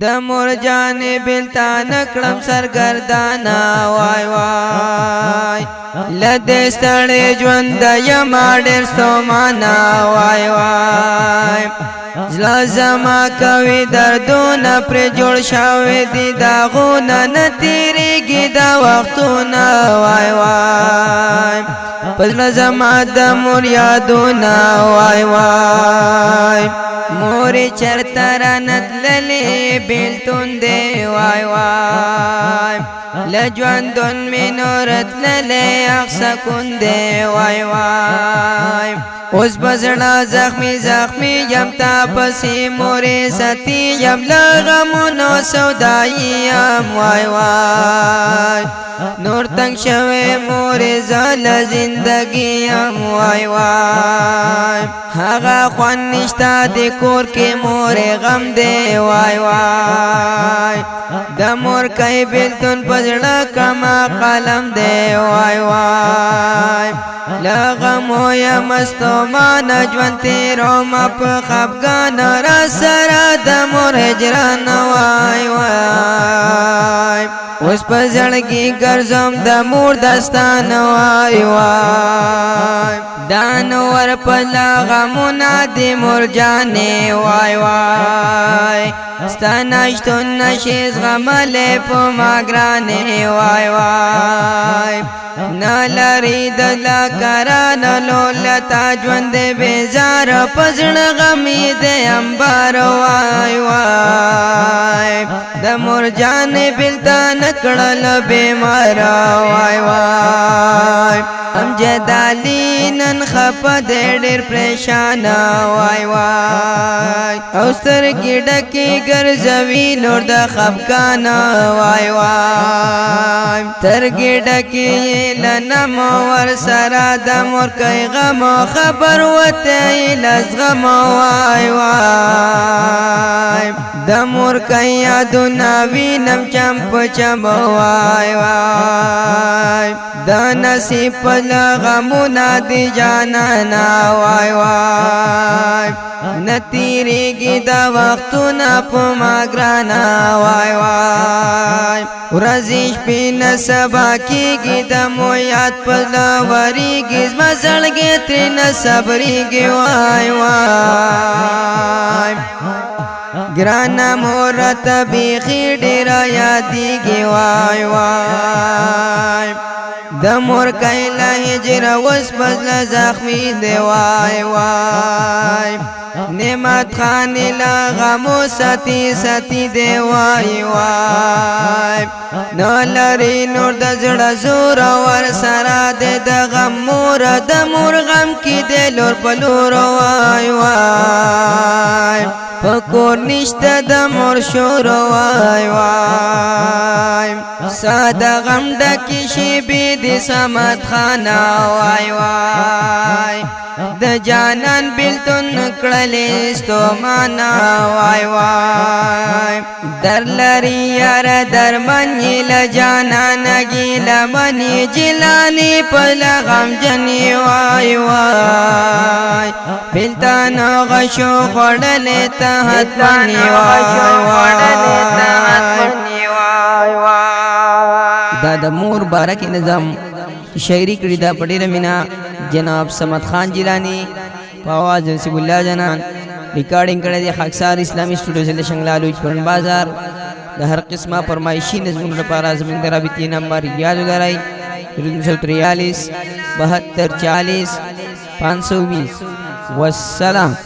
د مور جانې بلتا نکړم سرګردانا وای وای لدې ستړې ژوند یما ډېر ستومانا وای وای زړه زما کوي دردونه پرې جوړ شوي دي داغونه نه تېرېږي دا وختونه وای وای په زړه زما د مور یادونه وای وای مورې چرته رانتللې بېلتون دی وای وای له ژوندون مې نور تللی اخ سکون دی وای وای اوس په زړه زخمي زخمي یم تا پسې مورې ستی یم له غمونو سودایي یم وای وای نور تنگ شوی مورې زه له زندګي یم وای وای هغه خوند نشته د کور کې مورې غم دی وای وای د مور کوي بېلتون په زړه کما قلم دی وای وای له غمو یم ستومانه ژوند تېروم په خفګان را سره د مور هجران وای وای اوس په زړګي ګرځم د مور داستان وای وای دانور په غمونه د مور جانې وای وای ستا نشتون نشي زغملی په ما ګرانې وای وای نلري د لکران لولتا ژوند بیزار په زړه غمې د انبار وای وای د مور جانې بېلتا نکړل بیمار وای وای امجد علي نن خفه دی ډېر پریشان وای وای او سترګې ډکې ګرځوي نور د خفګان وای وای سترګې ډکې له نمو ورسره د مور کوي غم خبر وته له زغم وای وای د مور کوي یادونه وینم چم په چم وای وای د نصیب په غمونه دی جانانا وای وای نه تېرېږي دا وختونه په ما ګرانه وای وای ورځې شپې نه سبا کېږي د مو یاد په زړه ورېږي زما زړګی ترې نه صبرېږي وای وای ګرانه مور راته بیخي ډېره یادېږي وای وای د مور کوي له هجره اوس په زړه زخمي دی وای وای نعمت خانې له غمو ساتي ساتي دی وای وای نه لري نور د زړه زور ورسره دی د غم مور د مور غم کې دی لور په لور وای وای په کور نشته د مور شور وای وای ساده غم ډکې شېبې د صمد خانه وای وای د جانان بېلتون کړلې ستومانه وای وای در لري یاره درمن یې له جانانه ګیله منې جلانې په له غمجنې وای وای بېلتان غشو خوړلې ته حتمنې وای وای دا د مور بارک نظام شاعری کړی دا په ډېره مینه جناب صمد خان جیلانی په आवाज نصیب الله جنان ریکارډینګ کړی دی خاکسار اسلامي سټوډیو ضلع شنګلالو چپړن بازار د هر قسمه فرمایشي نظمونو لپاره زموږ د رابطې نمبر یاد ولرئ 343 72 40 520 والسلام.